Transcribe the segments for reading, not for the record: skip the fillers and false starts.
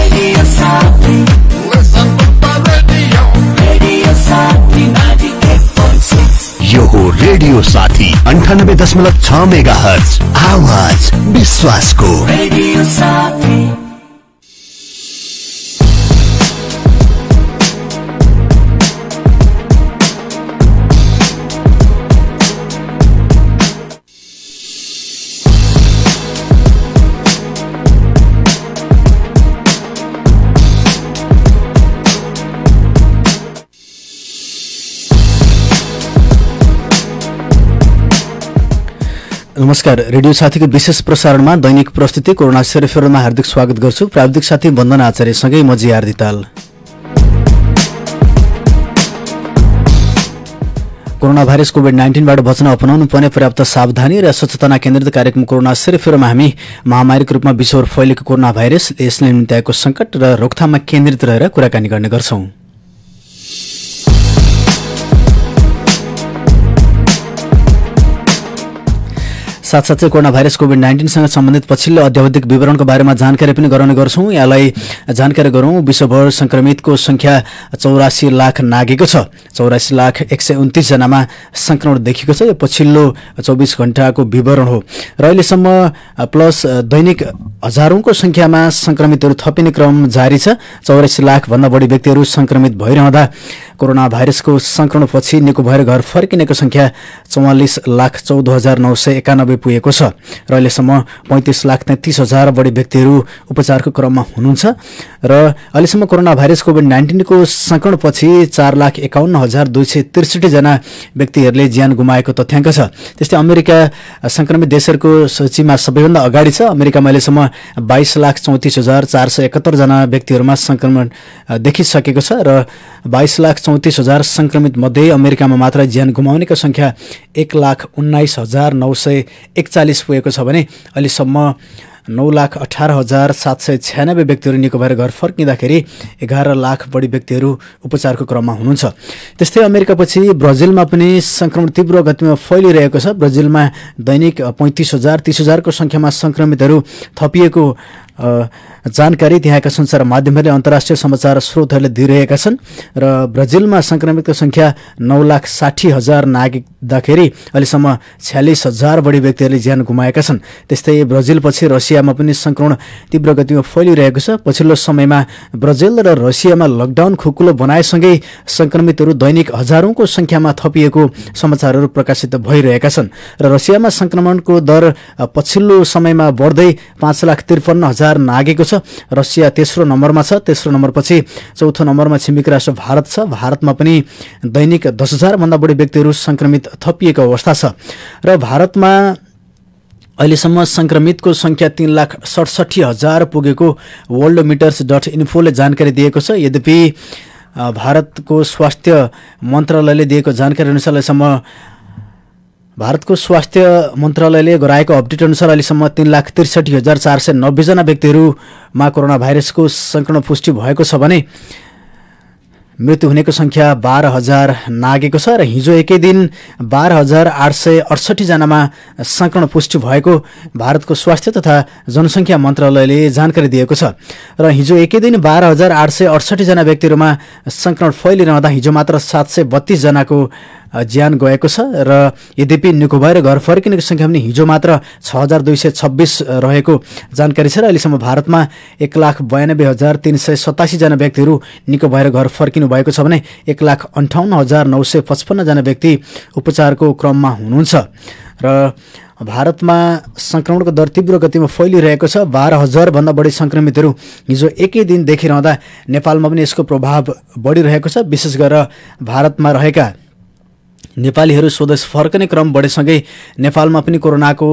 Radio Sathi. Listen to the radio. Radio Sathi 98.6. यो हो radio साथी 98.6 मेगाहर्ज आवाज विश्वासको। Radio Sathi. नमस्कार, रेडियो साथीको विशेष प्रसारणमा दैनिक प्रस्तुति कोरोना सेरोफेरोमा हार्दिक स्वागत गर्छु। प्राविधिक साथी वन्दना आचार्यसँगै म GR Dital. Corona virus COVID-19 बाट बच्न अपनाउनु पर्ने पर्याप्त सावधानी र सचेतना केन्द्रित कार्यक्रम कोरोना सेरोफेरोमा हामी महामारीको रूपमा विश्वभर फैलेको कोरोना भाइरस, यसले निम्त्याएको संकट र रोकथाममा केन्द्रित रहेर कुराकानी गर्ने गर्छौं। साथसाथै कोरोना भाइरस कोभिड-19 सँग सम्बन्धित पछिल्लो अद्यावधिक विवरणको बारेमा जानकारी पनि गराउने गर्छौं। यहाँलाई जानकारी गरौं, विश्वभर संक्रमितको संख्या 84 लाख नागेको छ। 84 लाख 129 जनामा संक्रमण देखिएको छ। यो पछिल्लो 24 घण्टाको विवरण हो र अहिलेसम्म प्लस दैनिक हजारौंको संख्यामा संक्रमितहरू थपिने क्रम जारी छ। 84 लाख भन्दा बढी व्यक्तिहरू संक्रमित भइरहँदा कोरोना भाइरसको संक्रमणपछि निको भएर घर फर्किनेको संख्या 44,14,991 पुगेको छ र अहिलेसम्म 35,33,000 बढी व्यक्तिहरू उपचारको क्रममा हुनुहुन्छ र अहिलेसम्म कोरोना भाइरस कोभिड-19 को संक्रमणपछि 4,51,263 जना व्यक्तिहरूले ज्यान गुमाएको तथ्याङ्क छ। त्यस्तै अमेरिका संक्रमित देशहरूको सूचीमा सबैभन्दा अगाडि छ। अमेरिकामा अहिलेसम्म 22,34,471 जना व्यक्तिहरूमा संक्रमण देखिसकेको छ र 22,34,000 संक्रमित मध्ये अमेरिकामा मात्र ज्यान गुमाउनेको संख्या 1,19,941 पुगेको छ भने अहिलेसम्म 9,18,796 व्यक्तिहरू निको भएर घर फर्किँदाखेरि 11 लाख बढी व्यक्तिहरू उपचारको क्रममा हुनुहुन्छ। त्यस्तै अमेरिकापछि ब्राजिलमा पनि संक्रमण तीव्र गतिमा फैलिरहेको छ। ब्राजिलमा दैनिक 35,000-30,000 को संख्यामा संक्रमितहरू थपिएको जानकारी त्यहाँका सञ्चार माध्यमहरूले अन्तर्राष्ट्रिय समाचार स्रोतहरूले दिइरहेका छन् र ब्राजिलमा संक्रमितको संख्या 9,60,000 नागिँदाखेरि अहिलेसम्म 46,000 बढी व्यक्तिहरूले ज्यान गुमाएका छन्। त्यस्तै ब्राजिलपछि रसियामा पनि संक्रमण तीव्र गतिमा फैलिरहेको छ। पछिल्लो समयमा ब्राजिल र रसियामा लकडाउन खुकुलो बनाएसँगै संक्रमितहरू दैनिक हजारौंको संख्यामा थपिएको समाचारहरू प्रकाशित भइरहेका छन् र रसियामा संक्रमणको दर पछिल्लो समयमा बढ्दै 5,53,000 नागेको छ। रसिया तेस्रो नम्बरमा छ। तेस्रो नम्बरपछि चौथो नम्बरमा छिमेकी राष्ट्र भारत छ। भारतमा पनि दैनिक 10,000 भन्दा बढी व्यक्तिहरू संक्रमित थपिएको अवस्था छ र भारतमा अहिलेसम्म संक्रमितको संख्या 3,67,000 पुगेको worldmeters.info ले जानकारी दिएको छ। यद्यपि भारतको स्वास्थ्य मन्त्रालयले दिएको जानकारी अनुसार अहिलेसम्म भारतको स्वास्थ्य मन्त्रालयले गराएको अपडेट अनुसार अहिलेसम्म 3,63,490 जना व्यक्तिहरूमा कोरोना भाइरसको संक्रमण पुष्टि भएको छ भने मृत्यु हुनेको संख्या 12,000 नागेको छ र हिजो एकै दिन 12,868 जनामा संक्रमण पुष्टि भएको भारतको स्वास्थ्य तथा जनसंख्या मन्त्रालयले जानकारी दिएको छ र हिजो एकै दिन 12,868 जना व्यक्तिहरूमा संक्रमण फैलिरहँदा हिजो मात्र 732 जनाको ज्यान गएको छ र यद्यपि निको भएर घर फर्किनेको संख्या पनि हिजो मात्र 6,226 रहेको जानकारी छ र अहिलेसम्म भारतमा 1,92,387 जना व्यक्तिहरू निको भएर घर फर्किनु भएको छ भने 1,58,955 जना व्यक्ति उपचारको क्रममा हुनुहुन्छ र भारतमा संक्रमणको दर तीव्र गतिमा फैलिरहेको छ। 12,000 भन्दा बढी संक्रमितहरू हिजो एकै दिन देखिरहँदा नेपालमा पनि यसको प्रभाव बढिरहेको छ। विशेष गरेर भारतमा रहेका नेपालीहरू स्वदेश फर्कने क्रम बढेसँगै नेपालमा पनि कोरोनाको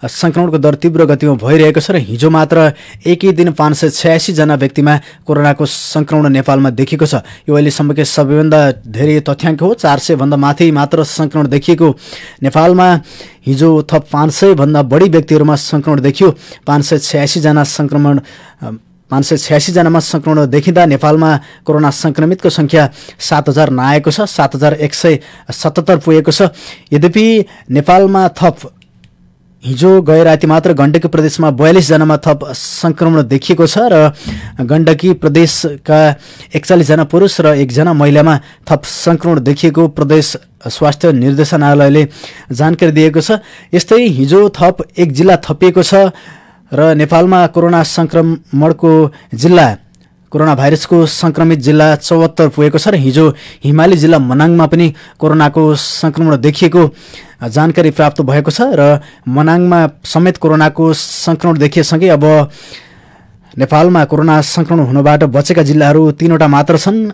संक्रमणको दर तीव्र गतिमा भइरहेको छ र हिजो मात्र एकै दिन 586 जना व्यक्तिमा कोरोनाको संक्रमण नेपालमा देखिएको छ। यो अहिलेसम्मकै सबैभन्दा धेरै तथ्याङ्क हो। 400 भन्दा माथि मात्र संक्रमण देखिएको नेपालमा हिजो थप 500 भन्दा बढी व्यक्तिहरूमा संक्रमण देखियो। 586 जनामा संक्रमण देखिँदा नेपालमा कोरोना संक्रमितको संख्या 7,000 नआएको छ। 7,177 पुगेको छ। यद्यपि नेपालमा थप हिजो गए राति मात्र गण्डकी प्रदेशमा 42 जनामा थप संक्रमण देखिएको छ र गण्डकी प्रदेशका 41 जना पुरुष र 1 जना महिलामा थप संक्रमण देखिएको प्रदेश स्वास्थ्य निर्देशनालयले जानकारी दिएको छ। यस्तै हिजो थप 1 जिल्ला थपिएको छ र नेपालमा कोरोना भाइरसको संक्रमित जिल्ला 74 पुगेको छ र हिजो हिमाली जिल्ला मनाङमा पनि कोरोनाको संक्रमण देखिएको जानकारी प्राप्त भएको छ र मनाङमा समेत कोरोनाको संक्रमण देखिएसँगै अब नेपालमा कोरोना संक्रमण हुनबाट बचेका जिल्लाहरू 3वटा मात्र छन्।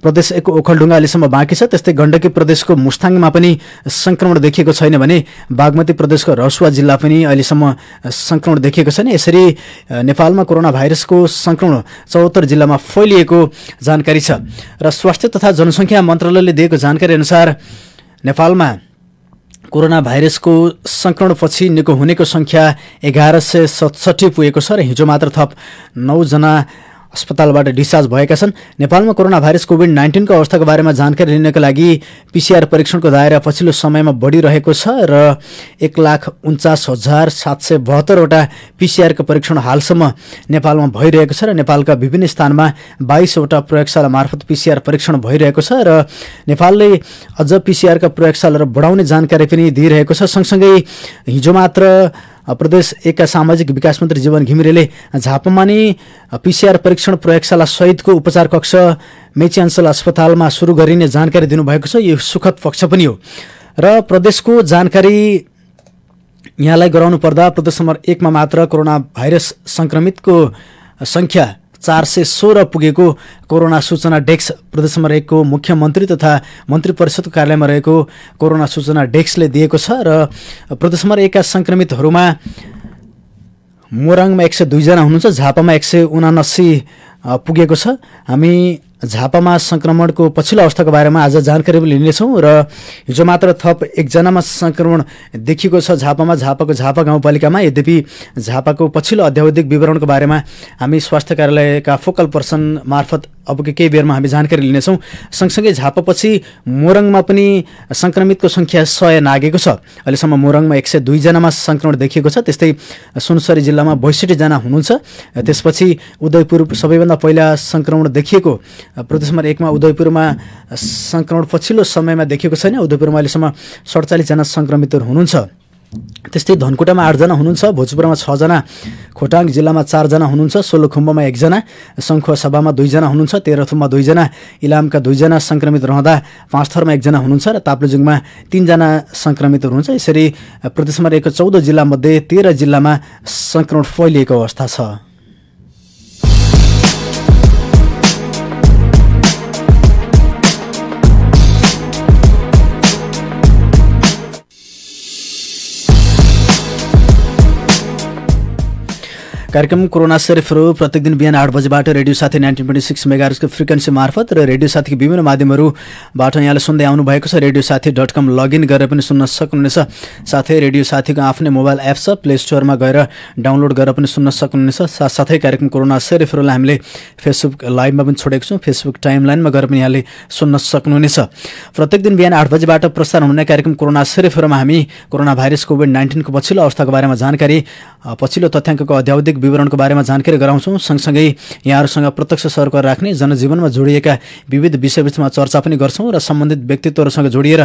प्रदेश 1 को ओखलढुङ्गा अहिलेसम्म बाँकी छ। त्यस्तै गण्डकी प्रदेशको मुस्ताङमा पनि संक्रमण देखिएको छैन भने बागमती प्रदेशको रसुवा जिल्ला पनि अहिलेसम्म संक्रमण देखिएको छैन। यसरी नेपालमा कोरोना भाइरसको संक्रमण 74 जिल्लामा फैलिएको जानकारी छ र स्वास्थ्य तथा जनसङ्ख्या मन्त्रालयले दिएको जानकारी अनुसार नेपालमा कोरोना भाइरसको संक्रमणपछि निको हुनेको संख्या 1167 पुगेको छ र हिजो मात्र थप 9 जना अस्पतालबाट डिस्चार्ज भएका छन्। नेपालमा कोरोना भाइरस कोभिड-19 को अवस्थाको बारेमा जानकारी लिनका लागि पीसीआर परीक्षणको दायरा पछिल्लो समयमा बढिरहेको छ र 1,49,772 वटा पीसीआर को परीक्षण हालसम्म नेपालमा भइरहेको छ र नेपालका विभिन्न स्थानमा 22 वटा प्रयोगशाला मार्फत पीसीआर परीक्षण भइरहेको छ र नेपालले अझ पीसीआर का प्रयोगशाला बढाउने जानकारी पनि दिइरहेको छ। सँगसँगै हिजो मात्र प्रदेश 1 का सामाजिक विकास मन्त्री जीवन घिमिरेले झापामा नि पीसीआर परीक्षण प्रयोगशाला सहितको उपचार कक्ष मेची अञ्चल अस्पतालमा सुरु गरिने जानकारी दिनुभएको छ। यो सुखद पक्ष पनि हो र प्रदेशको जानकारी यहाँलाई गराउनु पर्दा प्रदेश नम्बर 1 मा मात्र कोरोना भाइरस संक्रमितको संख्या 416 पुगेको कोरोना सूचना डेस्क प्रदेश नम्बर 1 को मुख्यमन्त्री तथा मन्त्री परिषदको कार्यालयमा रहेको कोरोना सूचना डेस्कले दिएको छ र प्रदेश नम्बर 1 का संक्रमितहरूमा मोरङमा 102 जना हुनुहुन्छ, झापामा 179 पुगेको छ। हामी झापामा संक्रमणको पछिल्लो अवस्थाको बारेमा आज जानकारी लिनेछौँ र हिजो मात्र थप 1 जनामा संक्रमण देखिएको छ झापाको झापा गाउँपालिकामा। यद्यपि झापाको पछिल्लो अध्यावधिक विवरणको बारेमा हामी स्वास्थ्य कार्यालयका फोकल पर्सन मार्फत अब केही बेरमा हामी जानकारी लिनेछौँ। सँगसँगै झापापछि मोरङमा पनि संक्रमितको संख्या 100 नागेको छ। अहिलेसम्म मोरङमा 102 जनामा संक्रमण देखिएको छ। त्यस्तै सुनसरी जिल्लामा 62 जना हुनुहुन्छ। त्यसपछि उदयपुर सबैभन्दा पहिला संक्रमण देखिएको प्रदेश नम्बर 1 मा उदयपुरमा संक्रमण पछिल्लो समयमा देखिएको छैन। उदयपुरमा अहिलेसम्म 47 जना संक्रमितहरू हुनुहुन्छ। त्यस्तै धनकुटामा 8 जना हुनुहुन्छ, भोजपुरमा 6 जना, खोटाङ जिल्लामा 4 जना हुनुहुन्छ, सोलुखुम्बुमा 1 जना, शङ्खुवासभामा 2 जना हुनुहुन्छ, तेह्रथुममा 2 जना, इलामका 2 जना संक्रमित रहँदा पाँचथरमा 1 जना हुनुहुन्छ र ताप्लेजुङमा 3 जना संक्रमितहरू हुनुहुन्छ। यसरी प्रदेश नम्बर 1 को 14 जिल्ला मध्ये 13 जिल्लामा संक्रमण फैलिएको अवस्था छ। कार्यक्रम कोरोना शरीफहरू प्रत्येक दिन बिहान 8 बजेबाट रेडियो साथी 19.6 मेगाहर्जको फ्रिक्वेन्सी मार्फत र रेडियो साथीको विभिन्न माध्यमहरूबाट यहाँले सुन्दै आउनु भएको छ। रेडियो साथी.com लगइन गरेर पनि सुन्न सक्नुहुनेछ। साथै रेडियो साथीको आफ्नै मोबाइल एप छ, प्ले स्टोरमा गएर डाउनलोड गरेर पनि सुन्न सक्नुहुनेछ। साथसाथै कार्यक्रम कोरोना शरीफहरूलाई हामीले फेसबुक लाइभमा पनि छोडेको छौँ, फेसबुक टाइमलाइनमा गएर पनि यहाँले सुन्न सक्नुहुनेछ। प्रत्येक दिन बिहान 8 बजेबाट प्रसारण हुने कार्यक्रम कोरोना शरीफहरूमा हामी कोरोना भाइरस कोभिड-19 को पछिल्लो अवस्थाको बारेमा जानकारी, पछिल्लो तथ्याङ्कको अध्यावधिक विवरणको बारेमा जानकारी गराउँछौँ। सँगसँगै यहाँहरूसँग प्रत्यक्ष सर्कल राख्ने, जनजीवनमा जोडिएका विविध विषयवस्तुमा चर्चा पनि गर्छौँ र सम्बन्धित व्यक्तित्वहरूसँग जोडिएर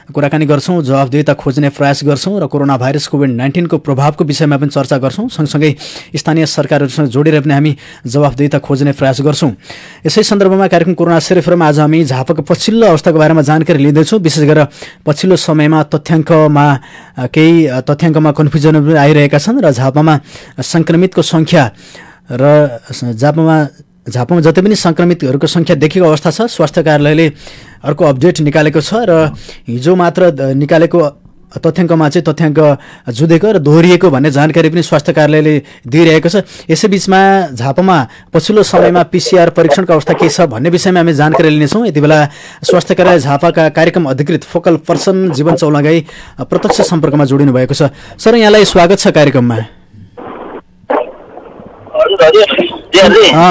कुराकानी गर्छौँ, जवाफदेहिता खोज्ने प्रयास गर्छौँ र कोरोना भाइरस कोभिड-19 को प्रभावको विषयमा पनि चर्चा गर्छौँ। सँगसँगै स्थानीय सरकारहरूसँग जोडेर पनि हामी जवाफदेहिता खोज्ने प्रयास गर्छौँ। यसै सन्दर्भमा कार्यक्रम कोरोना शरीफहरूमा आज हामी झापाको पछिल्लो अवस्थाको बारेमा जानकारी लिँदैछौँ। विशेष गरेर पछिल्लो समयमा केही तथ्याङ्कमा कन्फ्युजन पनि आइरहेका छन् र झापामा संक्रमितको संख्या र झापामा जति पनि संक्रमितहरूको संख्या देखेको अवस्था छ। स्वास्थ्य कार्यालयले अर्को अपडेट निकालेको छ र हिजो मात्र निकालेको तथ्याङ्कमा चाहिँ तथ्याङ्क जुधेको र दोहोरिएको भन्ने जानकारी पनि स्वास्थ्य कार्यालयले दिइरहेको छ। यसैबीचमा झापामा पछिल्लो समयमा पीसीआर परीक्षणको अवस्था के छ भन्ने विषयमा हामी जानकारी लिनेछौँ। यति बेला स्वास्थ्य कार्यालय झापाका कार्यक्रम अधिकृत फोकल पर्सन जीवन चौलागाई प्रत्यक्ष सम्पर्कमा जोडिनु भएको छ। सर, यहाँलाई स्वागत छ कार्यक्रममा।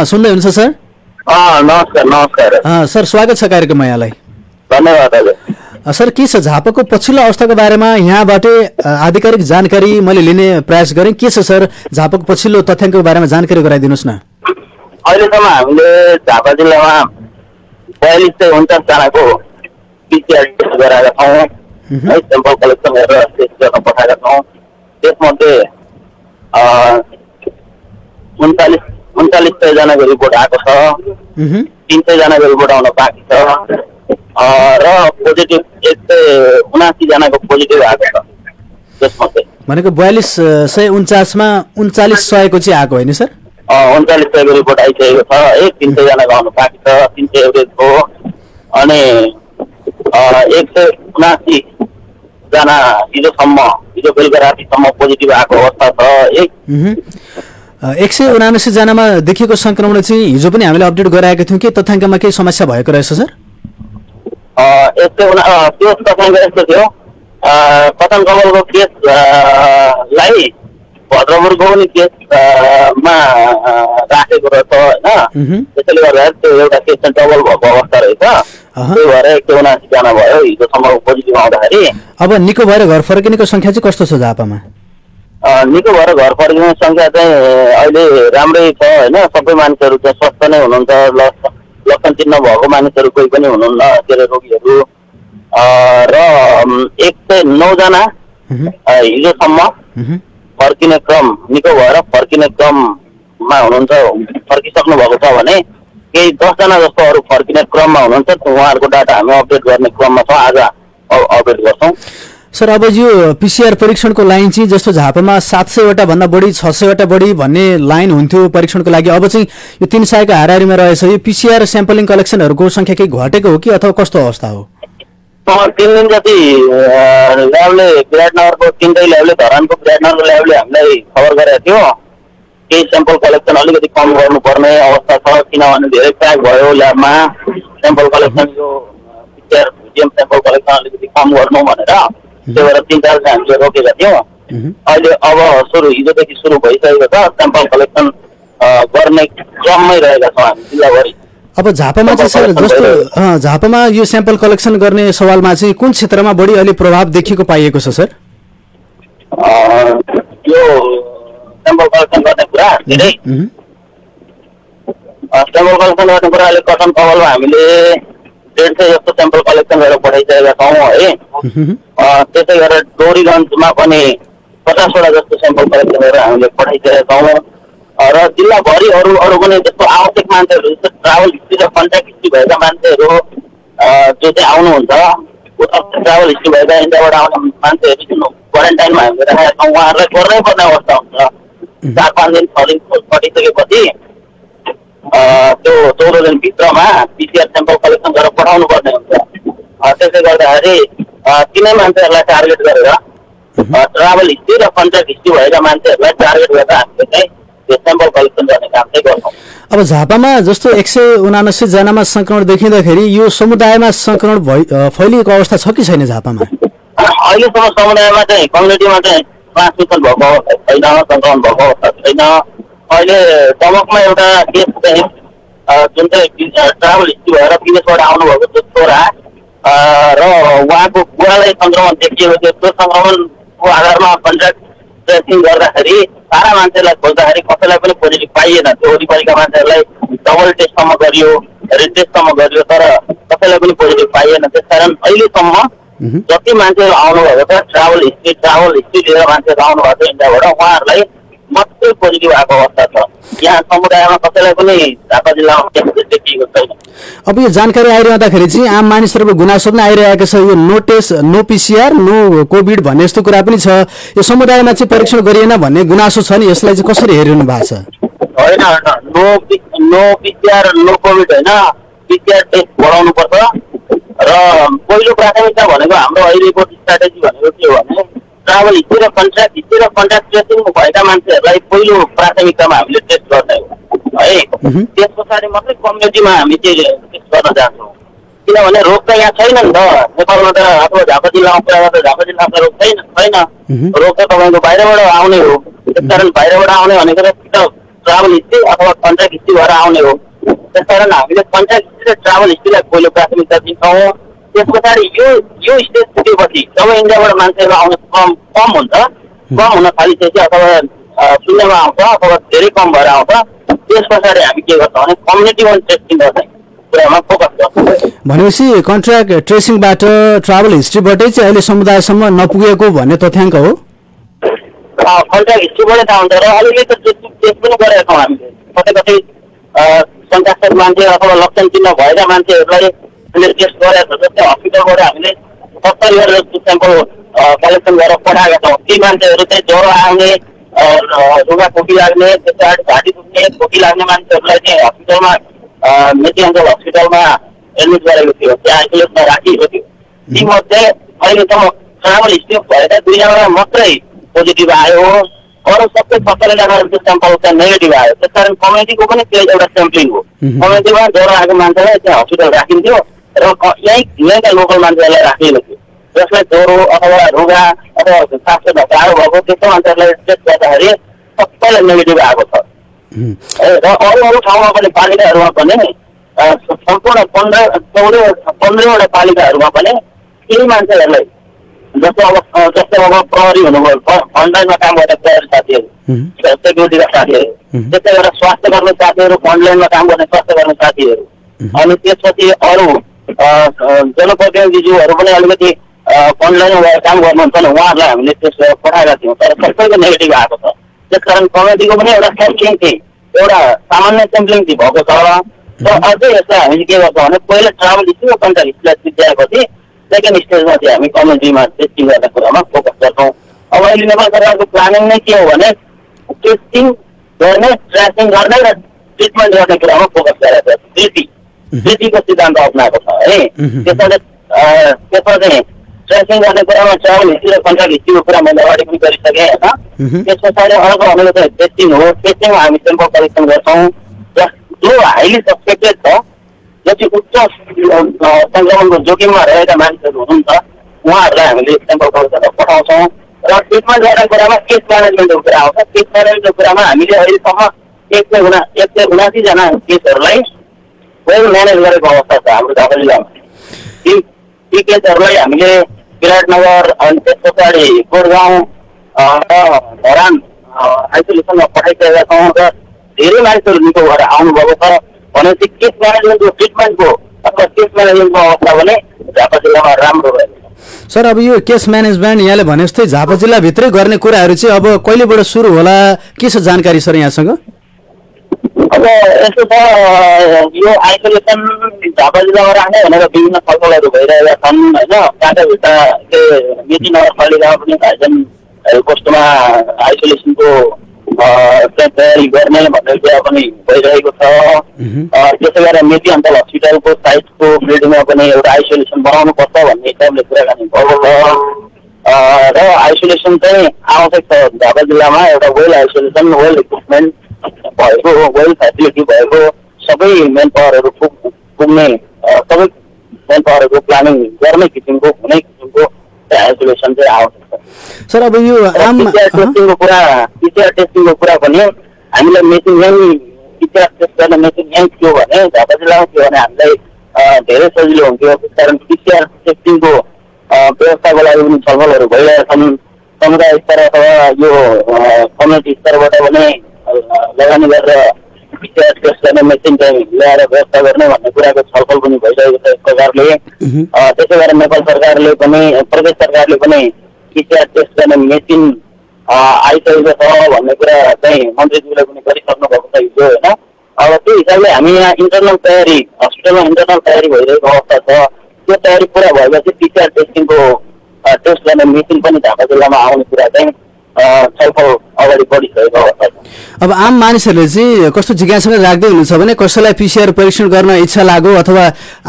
सुन्दै हुनुहुन्छ सर? नमस्कार। सर, स्वागत छ कार्यक्रममा यहाँलाई। धन्यवाद। सर के छ झापाको पछिल्लो अवस्थाको बारेमा यहाँबाट आधिकारिक जानकारी मैले लिने प्रयास गरेँ। के छ सर झापाको पछिल्लो तथ्याङ्कको बारेमा जानकारी गराइदिनुहोस् न। अहिलेसम्म हामीले झापा जिल्लामा 4249 जनाको PCR टेस्ट गराएका छौँ है, सेम्पल कलेक्सन गरेर टेस्ट गर्न पठाएका छौँ। त्यसमध्ये 39 जनाको रिपोर्ट आएको छ, 300 जनाको रिपोर्ट आउन बाँकी छ र पोजिटिभ 179 जनाको पोजिटिभ आएको छ। त्यसमध्ये भनेको 4249मा 3900को चाहिँ आएको होइन सर? 3900को रिपोर्ट आइसकेको छ है, 300 जनाको आउनु बाँकी छ, 300 एभरेज हो। अनि 179 जना हिजो बेलुका रातिसम्म पोजिटिभ आएको अवस्था छ है। 179 जनामा देखिएको संक्रमण चाहिँ हिजो पनि हामीले अपडेट गराएका थियौँ कि तथ्याङ्कमा केही समस्या भएको रहेछ सर? त्यो तथ्याङ्क यस्तो थियो, कथन कमलको केसलाई भद्रपुरको पनि केसमा राखेको रहेछ होइन। त्यसैले गर्दा त्यो एउटा केस चाहिँ डबल भएको अवस्था रहेछ। त्यही भएर 179 जना भयो हिजोसम्मको पोजिटिभ आउँदाखेरि। अब निको भएर घर फर्किनेको सङ्ख्या चाहिँ कस्तो छ झापामा? निको भएर घर फर्किने सङ्ख्या चाहिँ अहिले राम्रै छ होइन। सबै मानिसहरू चाहिँ स्वस्थ नै हुनुहुन्छ, लक्षण चिन्ह भएको मानिसहरू कोही पनि हुनुहुन्न, के अरे रोगीहरू। र 109 जना हिजोसम्म फर्किने क्रम, निको भएर फर्किने क्रममा हुनुहुन्छ, फर्किसक्नु भएको छ भने केही 10 जना जस्तो अरू फर्किने क्रममा हुनुहुन्छ। उहाँहरूको डाटा हामी अपडेट गर्ने क्रममा छौँ, आज अपडेट गर्छौँ। सर अब यो PCR परीक्षणको लाइन चाहिँ जस्तो झापामा 700वटा भन्दा बढी 600वटा बढी भन्ने लाइन हुन्थ्यो परीक्षणको लागि, अब चाहिँ यो 300को हाराहारीमा रहेछ। यो PCR स्याम्पलिङ कलेक्सनहरूको सङ्ख्या केही घटेको हो कि अथवा कस्तो अवस्था हो? 3 दिन जति ल्याबले विराटनगरको 3टै ल्याबले, धरानको विराटनगरको ल्याबले हामीलाई खबर गरेको थियो केही स्याम्पल कलेक्सन अलिकति कम गर्नुपर्ने अवस्था छ, किनभने धेरै प्याक भयो ल्याबमा स्याम्पल कलेक्सन। यो PCR स्याम्पल कलेक्सन अलिकति कम गर्नु भनेर त्यही भएर 3-4 दिन हामीले रोकेका थियौँ। अहिले अब हिजोदेखि सुरु भइसकेको छ, स्याम्पल कलेक्सन गर्ने क्रममै रहेका छौँ हामी जिल्लाभरि। अब झापामा चाहिँ सर जस्तो झापामा यो स्याम्पल कलेक्सन गर्ने सवालमा चाहिँ कुन क्षेत्रमा बढी अहिले प्रभाव देखिएको पाइएको छ सर? यो स्याम्पल कलेक्सन गर्ने कुरा धेरै स्याम्पल कलेक्सन गर्ने कुरा अहिले कटन कमलमा हामीले 150 जस्तो स्याम्पल कलेक्सन गरेर पठाइसकेका छौँ है। त्यसै गरेर डोरीगञ्जमा पनि 50वटा जस्तो स्याम्पल कलेक्सन गरेर हामीले पठाइसकेका छौँ। र जिल्लाभरि अरू पनि जस्तो आवश्यक मान्छेहरू जस्तो ट्राभल हिस्ट्री र कन्ट्याक्ट हिस्ट्री भएका मान्छेहरू जो चाहिँ आउनुहुन्छ, ट्राभल हिस्ट्री भएका इन्डियाबाट आउने मान्छेहरू जुन क्वारेन्टाइनमा हामीले राखेका छौँ उहाँहरूलाई गर्नै पर्ने अवस्था हुन्छ। 4-5 दिन 6 दिन कटिसकेपछि त्यो 14 दिनभित्रमा PCR स्याम्पल कलेक्सन गरेर पठाउनु पर्ने हुन्छ। त्यसले गर्दाखेरि तिनै मान्छेहरूलाई टार्गेट गरेर ट्राभल हिस्ट्री र कन्ट्याक्ट हिस्ट्री भएका मान्छेहरूलाई टार्गेट गरेर हामीले चाहिँ स्याम्पल कलेक्सन गर्ने काम चाहिँ गर्छौँ। अब झापामा जस्तो 179 जनामा संक्रमण देखिँदाखेरि यो समुदायमा संक्रमण फैलिएको अवस्था छ कि छैन झापामा? अहिलेसम्म समुदायमा चाहिँ कम्युनिटीमा चाहिँ ट्रान्समिसन भएको अवस्था छैन, संक्रमण भएको अवस्था छैन। अहिले दमकमा एउटा केस चाहिँ जुन चाहिँ ट्राभल हिस्ट्री भएर विदेशबाट आउनुभएको छोरा र उहाँको बुवालाई संक्रमण देखिएको थियो। त्यो संक्रमणको आधारमा कन्ट्याक्ट ट्रेसिङ गर्दाखेरि सारा मान्छेलाई खोज्दाखेरि कसैलाई पनि पोजिटिभ पाइएन। त्यो वरिपरिका मान्छेहरूलाई डबल टेस्टसम्म गरियो, रिटेस्टसम्म गरियो, तर कसैलाई पनि पोजिटिभ पाइएन। त्यसकारण अहिलेसम्म जति मान्छेहरू आउनुभएको छ ट्राभल हिस्ट्री लिएर मान्छेहरू आउनुभएको छ इन्डियाबाट, उहाँहरूलाई मात्रै पोजिटिभ आएको अवस्था छ। यहाँ समुदायमा कसैलाई पनि झापा जिल्लामा देखिएको छैन। अब यो जानकारी आइरहँदाखेरि चाहिँ आम मानिसहरूको गुनासो पनि आइरहेको छ, यो no test no PCR no Covid भन्ने यस्तो कुरा पनि छ। यो समुदायमा चाहिँ परीक्षण गरिएन भन्ने गुनासो छ नि, यसलाई चाहिँ कसरी हेरिनु भएको छ? होइन नो PCR नो कोभिड होइन, PCR टेस्ट बढाउनु पर्छ। र पहिलो प्राथमिकता भनेको हाम्रो अहिलेको स्ट्राटेजी भनेको के हो भने ट्राभल हिस्ट्री र कन्ट्याक्ट ट्रेसिङ भएका मान्छेहरूलाई पहिलो प्राथमिकतामा हामीले टेस्ट गर्ने हो है। त्यस पछाडि मात्रै कम्युनिटीमा हामी चाहिँ टेस्ट गर्न जान्छौँ, किनभने रोग त यहाँ छैन नि त नेपालमा त। अथवा झापा जिल्लामा कुरा गर्दा झापा जिल्लामा रोग छैन, रोग त तपाईँको बाहिरबाट आउने हो। त्यसकारण बाहिरबाट आउने भनेको त ट्राभल हिस्ट्री अथवा कन्ट्याक्ट हिस्ट्री भएर आउने हो। त्यसकारण हामीले कन्ट्याक्ट हिस्ट्री र ट्राभल हिस्ट्रीलाई पहिलो प्राथमिकता दिन्छौँ। त्यस पछाडि यो स्टेज पुगेपछि जब इन्डियाबाट मान्छेहरू आउन कम हुन्छ, कम हुन थालिसकेपछि अथवा शून्यमा आउँछ अथवा धेरै कम भएर आउँछ, त्यस पछाडि हामी के गर्छौँ भने कम्युनिटी वाइज टेस्टिङ गर्ने कुरामा फोकस गर्छौँ। भनेपछि कन्ट्र्याक्ट ट्रेसिङबाट ट्राभल हिस्ट्रीबाटै चाहिँ अहिले समुदायसम्म नपुगेको भन्ने तथ्याङ्क हो। कन्ट्र्याक्ट हिस्ट्रीबाटै थाहा हुन्छ र अलिअलि त टेस्ट पनि गरेका छौँ हामीले। कतै कतै शङ्कास्पद मान्छे अथवा लक्षण चिन्ह भएका मान्छेहरूलाई टेस्ट गरेका छ। जस्तै हस्पिटलबाट हामीले 70 जस्तो स्याम्पल कलेक्सन गरेर पठाएका छौँ। ती मान्छेहरू चाहिँ ज्वरो आउने, रुगा खोकी लाग्ने, त्यसपछि घाँटी दुख्ने, खोकी लाग्ने मान्छेहरूलाई चाहिँ हस्पिटलमा मेची अञ्चल हस्पिटलमा एडमिट गरेको थियो, त्यहाँ आइसोलेसनमा राखिएको थियो। तीमध्ये अहिलेसम्म ट्राभल हिस्ट्री भएका 2 जना मात्रै पोजिटिभ आयो, अरू सबै 70 जनाहरूको स्याम्पल चाहिँ नेगेटिभ आयो। त्यसकारण कम्युनिटीको पनि त्यो एउटा स्याम्पलिङ हो। कम्युनिटीमा ज्वरो आएको मान्छेलाई त्यहाँ हस्पिटल राखिन्थ्यो र यहीँका लोकल मान्छेहरूलाई राखिएको थियो। जसलाई ज्वरो अथवा रुगा अथवा सासको धक्काहरू भएको त्यस्तो मान्छेहरूलाई टेस्ट गर्दाखेरि सबैलाई नेगेटिभ आएको छ। र अरू ठाउँमा पनि पालिकाहरूमा पनि सम्पूर्ण 15वटा पालिकाहरूमा पनि केही मान्छेहरूलाई जस्तो अब प्रहरी हुनुभयो, फ्रन्टलाइनमा काम गर्ने प्रहरी साथीहरू, सेक्युरिटीका साथीहरू, त्यस्तै गरेर स्वास्थ्य कर्मी साथीहरू, फ्रन्टलाइनमा काम गर्ने स्वास्थ्य कर्मी साथीहरू, अनि त्यसपछि अरू जनप्रतिनिधिज्यूहरू पनि अलिकति फ्रन्टलाइनमा गएर काम गर्नुहुन्छ भने उहाँहरूलाई हामीले टेस्ट गरेर पठाएका थियौँ, तर सबैको नेगेटिभ आएको छ। त्यसकारण कमिटीको पनि एउटा स्याम्पलिङ थिए, एउटा सामान्य स्याम्पलिङ थिए भएको छ। र अझै यसलाई हामीले के गर्छौँ भने पहिला ट्राभल हिस्ट्री र कन्ट्याक्ट हिस्ट्रीलाई सिद्ध्याएपछि सेकेन्ड स्टेजमा चाहिँ हामी कम्युनिटीमा टेस्टिङ गर्ने कुरामा फोकस गर्छौँ। अब अहिले नेपाल सरकारको प्लानिङ नै के हो भने टेस्टिङ गर्ने, ट्रेसिङ गर्ने र ट्रिटमेन्ट गर्ने कुरामा फोकस गरेको छ। ट्रिटीको सिद्धान्त अप्नाएको छ है। त्यसमा चाहिँ ट्रेसिङ गर्ने कुरामा ट्राभल हिस्ट्री र कन्ट्याक्ट हिस्ट्रीको कुरा मैले अगाडि पनि गरिसकेँ होइन। त्यस पछाडि अर्को भनेको चाहिँ टेस्टिङ हो। टेस्टिङमा हामी सेम्पल कलेक्सन गर्छौँ र जो हाइली सस्पेक्टेड छ, जति उच्च सङ्क्रमणको जोखिममा रहेका मान्छेहरू हुनुहुन्छ उहाँहरूलाई हामीले सेम्पल कलेक्सन पठाउँछौँ। र ट्रिटमेन्ट गर्ने कुरामा केस म्यानेजमेन्टको कुरा आउँछ। केस म्यानेजमेन्टको कुरामा हामीले अहिलेसम्म 179 जना केसहरूलाई वेल म्यानेज गरेको अवस्था छ हाम्रो झापा जिल्लामा। ती केसहरूलाई हामीले विराटनगर अनि त्यस पछाडि गोरगाउँ र धरान आइसोलेसनमा पठाइसकेका छौँ र धेरै मानिसहरू निको भएर आउनुभएको छ। भनेपछि केस म्यानेजमेन्टको ट्रिटमेन्टको अथवा केस म्यानेजमेन्टको अवस्था भने झापा जिल्लामा राम्रो रहेको छ। सर, अब यो केस म्यानेजमेन्ट यहाँले भने जस्तै झापा जिल्लाभित्रै गर्ने कुराहरू चाहिँ अब कहिलेबाट सुरु होला, के छ जानकारी सर यहाँसँग? अब यस्तो छ, यो आइसोलेसन झापा जिल्लामा राख्ने भनेर विभिन्न छलफलहरू भइरहेका छन् होइन। काँटाभिट्टाले मेची नगरपालिकामा पनि भाइजन पोस्टमा आइसोलेसनको तयारी गर्ने भन्ने कुरा पनि भइरहेको छ। त्यसै गरेर मेची अञ्चल हस्पिटलको साइटको बिल्डिङमा पनि एउटा आइसोलेसन बनाउनुपर्छ भन्ने हिसाबले कुराकानी भएको छ। र आइसोलेसन चाहिँ आवश्यक छ झापा जिल्लामा। एउटा वेल आइसोलेसन, वेल इक्विपमेन्ट भएको, वेल फेसिलिटी भएको, सबै मेन पावरहरू पुग्ने, सबै मेन पावरहरूको प्लानिङ गर्ने किसिमको, कुनै किसिमको आइसोलेसन चाहिँ आवश्यक छ। सर, अब यो पिसिआर टेस्टिङको कुरा पनि हामीलाई मेसिन यहीँ पिसिआर टेस्ट गर्ने मेसिन यहीँ थियो भने झापा जिल्लामा थियो भने हामीलाई धेरै सजिलो हुन्थ्यो। त्यसकारण पिसिआर टेस्टिङको व्यवस्थाको लागि पनि छलफलहरू भइरहेका छन्। समुदाय स्तर अथवा यो कम्युनिटी स्तरबाट पनि लगानी गरेर पिसिआर टेस्ट गर्ने मेसिन चाहिँ ल्याएर व्यवस्था गर्ने भन्ने कुराको छलफल पनि भइरहेको छ एक प्रकारले। त्यसै गरेर नेपाल सरकारले पनि, प्रदेश सरकारले पनि पिसिआर टेस्ट गर्ने मेसिन आइसकेको छ भन्ने कुरा चाहिँ मन्त्रीज्यूले पनि गरिसक्नु भएको छ हिजो होइन। अब त्यो हिसाबले हामी यहाँ इन्टरनल तयारी, हस्पिटलमा इन्टरनल तयारी भइरहेको अवस्था छ। त्यो तयारी पुरा भएपछि पिसिआर टेस्टिङको टेस्ट गर्ने मेसिन पनि झापा जिल्लामा आउने कुरा चाहिँ छलफल अगाडि बढिसकेको अवस्था छ। अब आम मानिसहरूले चाहिँ कस्तो जिज्ञासा राख्दै हुनुहुन्छ भने कसैलाई पिसिआर परीक्षण गर्न इच्छा लाग्यो अथवा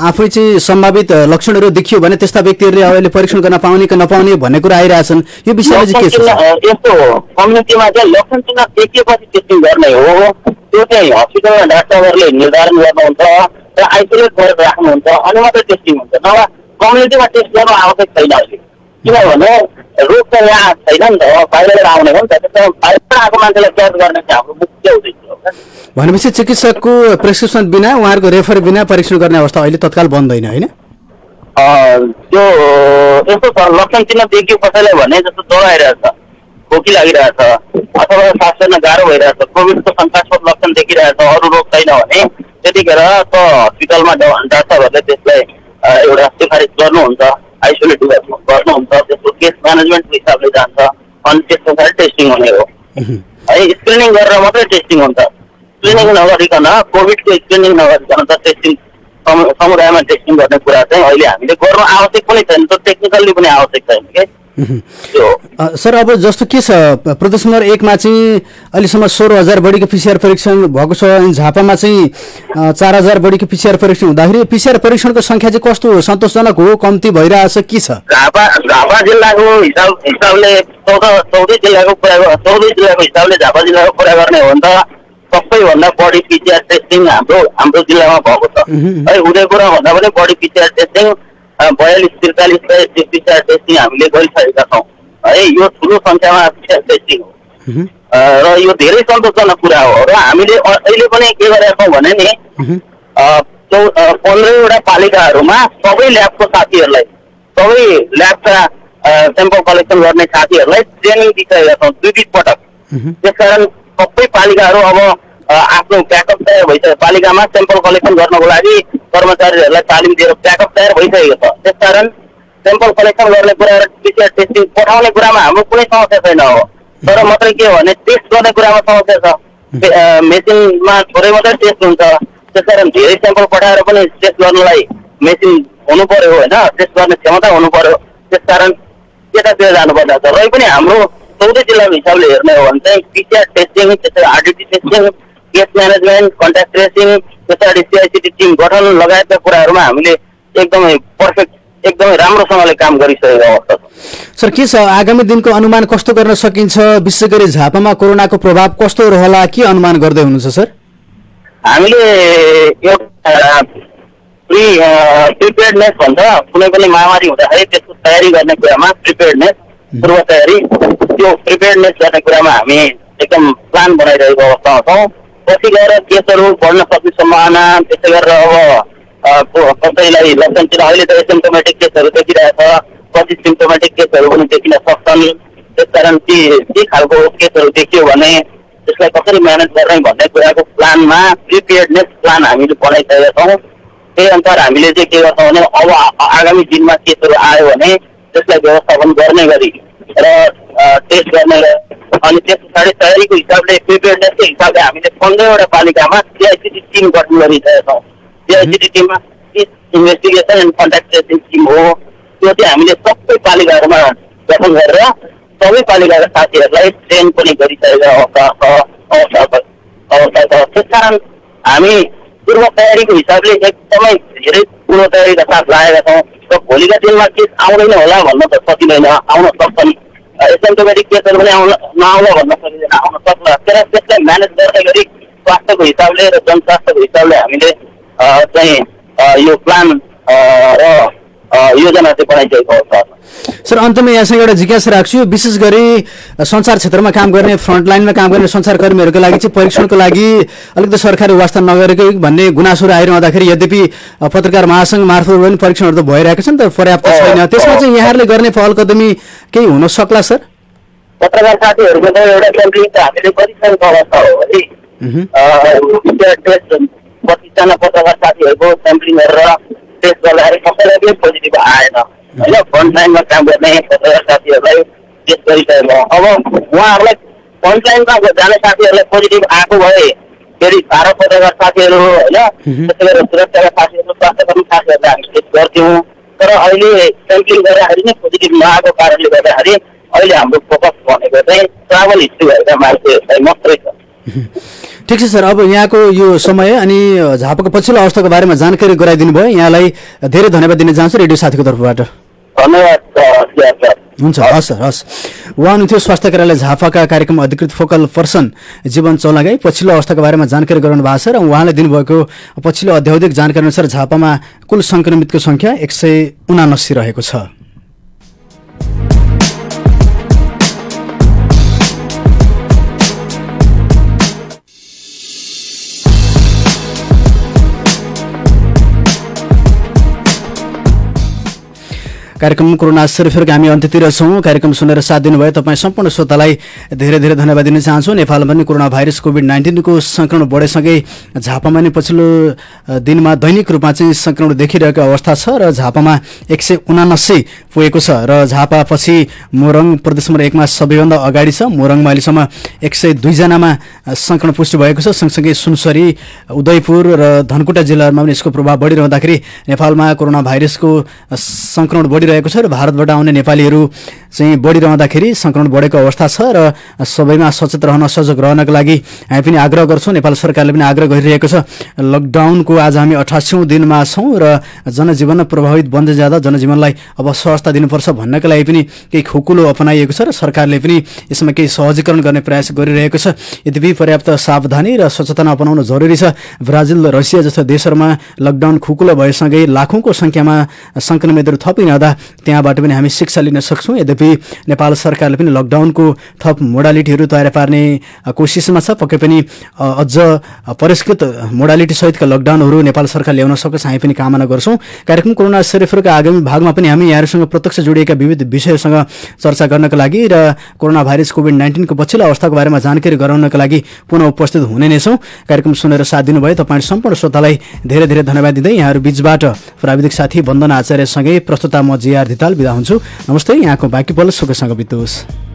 आफै चाहिँ सम्भावित लक्षणहरू देखियो भने त्यस्ता व्यक्तिहरूले अहिले परीक्षण गर्न पाउने कि नपाउने भन्ने कुरा आइरहेछन्। यो विषयमा चाहिँ के छ? यस्तो कम्युनिटीमा चाहिँ लक्षण चिन्ह देखिएपछि टेस्टिङ गर्ने हो। त्यो चाहिँ हस्पिटलमा डाक्टरहरूले निर्धारण गर्नुहुन्छ र आइसोलेट गरेर राख्नुहुन्छ, अनि मात्रै टेस्टिङ हुन्छ। नभए कम्युनिटीमा टेस्ट गर्नु आवश्यक छैन अहिले, किनभने रोग त यहाँ छैन नि त, बाहिरबाट आउने हो नि त। त्यसमा बाहिरबाट आएको मान्छेलाई केयर गर्ने चाहिँ हाम्रो मुख्य उद्देश्य हो। भनेपछि चिकित्सकको प्रेस्क्रिप्सन बिना, उहाँहरूको रेफर बिना परीक्षण गर्ने अवस्था अहिले तत्काल बन्दैन होइन? त्यो यस्तो छ, लक्षण चिन्ह देखियो कसैलाई भने जस्तो ज्वरो आइरहेछ, खोकी लागिरहेछ अथवा सास फेर्न गाह्रो भइरहेछ, कोभिडको शङ्कास्पद लक्षण देखिरहेछ, अरू रोग छैन भने त्यतिखेर त हस्पिटलमा डाक्टरहरूले त्यसलाई एउटा सिफारिस गर्नुहुन्छ, आइसोलेट गर्नुहुन्छ, त्यसको केस म्यानेजमेन्टको हिसाबले जान्छ, अनि त्यस पछाडि टेस्टिङ हुने हो है। स्क्रिनिङ गरेर मात्रै टेस्टिङ हुन्छ, स्क्रिनिङ नगरिकन कोभिडको स्क्रिनिङ नगरिकन त टेस्टिङ समुदायमा टेस्टिङ गर्ने कुरा चाहिँ अहिले हामीले गर्नु आवश्यक पनि छैन, त्यो टेक्निकल्ली पनि आवश्यक छैन के। सर अब जस्तो के छ, प्रदेश नम्बर 1 मा चाहिँ अहिलेसम्म 16,000 बढीको पिसिआर परीक्षण भएको छ, अनि झापामा चाहिँ 4,000 बढीको पिसिआर परीक्षण हुँदाखेरि पिसिआर परीक्षणको सङ्ख्या चाहिँ कस्तो सन्तोषजनक हो, कम्ती भइरहेछ के छ? झापा जिल्लाको हिसाबले 14 जिल्लाको हिसाबले झापा जिल्लाको कुरा गर्ने हो भने त सबैभन्दा बढी पिसिआर टेस्टिङ हाम्रो जिल्लामा भएको छ है। उदयपुरमा भन्दा पनि बढी पिसिआर टेस्टिङ 42-43 पिसिआर टेस्टिङ हामीले गरिसकेका छौँ है। यो ठुलो सङ्ख्यामा पिसिआर टेस्टिङ हो र यो धेरै सन्तोषजनक कुरा हो। र हामीले अहिले पनि के गरेका छौँ भने नि 15वटा पालिकाहरूमा सबै ल्याबको साथीहरूलाई, सबै ल्याबका सेम्पल कलेक्सन गर्ने साथीहरूलाई ट्रेनिङ दिइसकेका छौँ 2 पटक। त्यसकारण सबै पालिकाहरू अब आफ्नो ब्याकअप तयार भइसक्यो, पालिकामा सेम्पल कलेक्सन गर्नको लागि कर्मचारीहरूलाई तालिम दिएर ब्याकअप तयार भइसकेको छ। त्यसकारण सेम्पल कलेक्सन गर्ने कुरा र पिसिआर टेस्टिङ पठाउने कुरामा हाम्रो कुनै समस्या छैन हो। तर मात्रै के हो भने टेस्ट गर्ने कुरामा समस्या छ, मेसिनमा थोरै मात्रै टेस्ट हुन्छ, त्यसकारण धेरै सेम्पल पठाएर पनि टेस्ट गर्नलाई मेसिन हुनु पर्यो होइन, टेस्ट गर्ने क्षमता हुनु पर्यो। त्यसकारण त्यतातिर जानुपर्ने छ। र पनि हाम्रो 14 जिल्लाको हिसाबले हेर्ने हो भने चाहिँ पिसिआर टेस्टिङ, त्यसरी RDT testing, case management, contact tracing, पछाडि सिआइसिटी टिम गठन लगायतका कुराहरूमा हामीले एकदमै पर्फेक्ट, एकदमै राम्रोसँगले काम गरिसकेको अवस्था छ। सर के छ आगामी दिनको अनुमान कस्तो गर्न सकिन्छ? विशेष गरी झापामा कोरोनाको प्रभाव कस्तो रहला, के अनुमान गर्दै हुनुहुन्छ सर? हामीले प्रिपेयर्डनेस भन्छ, कुनै पनि महामारी हुँदाखेरि त्यसको तयारी गर्ने कुरामा प्रिपेयर्डनेस, पूर्व तयारी, त्यो प्रिपेयर्डनेस गर्ने कुरामा हामी एकदम प्लान बनाइरहेको अवस्थामा छौँ। पछि गएर केसहरू बढ्न सक्ने सम्भावना, त्यसै गरेर अब कसैलाई लक्षण चिन्ह, अहिले त एसिम्टोमेटिक केसहरू देखिरहेछ, पछि सिम्टोमेटिक केसहरू पनि देखिन सक्छन्। त्यसकारण के खालको केसहरू देखियो भने त्यसलाई कसरी म्यानेज गर्ने भन्ने कुराको प्लानमा प्रिपेयर्डनेस प्लान हामीले बनाइसकेका छौँ। त्यही अनुसार हामीले चाहिँ के गर्छौँ भने अब आगामी दिनमा केसहरू आयो भने त्यसलाई व्यवस्थापन गर्ने गरी र टेस्ट गर्ने, अनि त्यस पछाडि तयारीको हिसाबले प्रिपेयर्डनेसको हिसाबले हामीले 15वटा पालिकामा सिआइसिटी टिम गठन गरिसकेका छौँ। सिआइसिटी टिममा investigation and contact tracing team हो, त्यो चाहिँ हामीले सबै पालिकाहरूमा गठन गरेर सबै पालिकाका साथीहरूलाई ट्रेन पनि गरिसकेका अवस्था छ। त्यसकारण हामी पूर्व तयारीको हिसाबले एकदमै धेरै पूर्व तयारीका साथ लागेका छौँ। र भोलिका दिनमा केस आउँदैन होला भन्न त सकिँदैन, आउन सक्छन्, एसिम्टोमेटिक केसहरू पनि नआउला भन्न सकिँदैन, आउन सक्ला। त्यसलाई म्यानेज गर्ने गरी स्वास्थ्यको हिसाबले र जनस्वास्थ्यको हिसाबले हामीले चाहिँ यो प्लान र योजना चाहिँ बनाइसकेको अवस्था छ। सर अन्तमा यहाँसँग एउटा जिज्ञासा राख्छु, विशेष गरी सञ्चार क्षेत्रमा काम गर्ने, फ्रन्टलाइनमा काम गर्ने सञ्चारकर्मीहरूको लागि चाहिँ परीक्षणको लागि अलिकति सरकारी वास्ता नगरेको भन्ने गुनासोहरू आइरहँदाखेरि यद्यपि पत्रकार महासङ्घ मार्फत पनि परीक्षणहरू त भइरहेका छन्, तर पर्याप्त छैन। त्यसमा चाहिँ यहाँहरूले गर्ने पहल कदमी केही हुन सक्ला सर? पत्रकार साथीहरूको त एउटा क्याम्पिङ त हामीले गरिसकेको अवस्था हो है। 25जना पत्रकार साथीहरूको स्याम्पलिङ गरेर टेस्ट गर्दाखेरि कसैलाई पनि पोजिटिभ आएन होइन। फ्रन्टलाइनमा काम गर्ने पत्रकार साथीहरूलाई टेस्ट गरिसकेको। अब उहाँहरूलाई फ्रन्टलाइनमा जाने साथीहरूलाई पोजिटिभ आएको भए फेरि सारा पत्रकार साथीहरू होइन, त्यसै गरेर सुरक्षाका साथीहरू, स्वास्थ्यकर्मी साथीहरूलाई हामी टेस्ट गर्थ्यौँ। तर अहिले स्याम्पलिङ गर्दाखेरि नै पोजिटिभ नआएको कारणले गर्दाखेरि अहिले हाम्रो फोकस भनेको चाहिँ ट्राभल हिस्ट्री भएका मान्छेहरूलाई मात्रै छ। ठिक छ सर, अब यहाँको यो समय अनि झापाको पछिल्लो अवस्थाको बारेमा जानकारी गराइदिनु भयो, यहाँलाई धेरै धन्यवाद दिन चाहन्छु रेडियो साथीको तर्फबाट। धन्यवाद। हुन्छ, हस् सर, हस्। उहाँ हुनुहुन्थ्यो स्वास्थ्य कार्यालय झापाका कार्यक्रम अधिकृत फोकल पर्सन जीवन चौलागाई, पछिल्लो अवस्थाको बारेमा जानकारी गराउनु भएको छ र उहाँले दिनुभएको पछिल्लो अध्यावधिक जानकारी अनुसार झापामा कुल सङ्क्रमितको सङ्ख्या 179 रहेको छ। कार्यक्रम कोरोना सेरोफेरोको हामी अन्त्यतिर छौँ। कार्यक्रम सुनेर साथ दिनुभयो तपाईँ सम्पूर्ण श्रोतालाई धेरै धेरै धन्यवाद दिन चाहन्छु। नेपालमा पनि कोरोना भाइरस कोभिड-19 को संक्रमण बढेसँगै झापामा पनि पछिल्लो दिनमा दैनिक रूपमा चाहिँ संक्रमण देखिरहेको अवस्था छ र झापामा 179 पुगेको छ र झापा पछि मोरङ प्रदेश नम्बर 1 मा सबैभन्दा अगाडि छ। मोरङमा अहिलेसम्म 102 जनामा संक्रमण पुष्टि भएको छ। सँगसँगै सुनसरी, उदयपुर र धनकुटा जिल्लामा पनि यसको प्रभाव बढिरहँदाखेरि नेपालमा कोरोना भाइरसको संक्रमण बढिरहेको छ र भारतबाट आउने नेपालीहरू चाहिँ बढिरहँदाखेरि संक्रमण बढेको अवस्था छ र सबैमा सचेत रहन, सजग रहनका लागि हामी पनि आग्रह गर्छौँ। नेपाल सरकारले पनि आग्रह गरिरहेको छ। लकडाउनको आज हामी 88औं दिनमा छौँ र जनजीवन प्रभावित बन्दै जाँदा जनजीवनलाई अब सहजता दिनुपर्छ भन्नका लागि पनि केही खुकुलो अपनाइएको छ र सरकारले पनि यसमा केही सहजीकरण गर्ने प्रयास गरिरहेको छ। यद्यपि पर्याप्त सावधानी र सचेतना अपनाउन जरुरी छ। ब्राजिल, रसिया जस्ता देशहरूमा लकडाउन खुकुलो भएसँगै लाखौंको संख्यामा संक्रमितहरू थपिरहँदा त्यहाँबाट पनि हामी शिक्षा लिन सक्छौँ। यद्यपि नेपाल सरकारले पनि लकडाउनको थप मोडालिटीहरू तयार पार्ने कोसिसमा छ। पक्कै पनि अझ परिष्कृत मोडालिटी सहितका लकडाउनहरू नेपाल सरकार ल्याउन सकोस् हामी पनि कामना गर्छौँ। कार्यक्रम कोरोना सेरोफेरोको आगामी भागमा पनि हामी यहाँहरूसँग प्रत्यक्ष जोडिएका विविध विषयहरूसँग चर्चा गर्नका लागि र कोरोना भाइरस कोभिड-19 को पछिल्लो अवस्थाको बारेमा जानकारी गराउनका लागि पुनः उपस्थित हुने नै छौँ। कार्यक्रम सुनेर साथ दिनुभयो तपाईँ सम्पूर्ण श्रोतालाई धेरै धेरै धन्यवाद दिँदै यहाँहरू बीचबाट प्राविधिक साथी वन्दना आचार्यसँगै प्रस्तुता म JR धिताल बिदा हुन्छु। नमस्ते। यहाँको बाँकी पल सुखसँग बितोस्।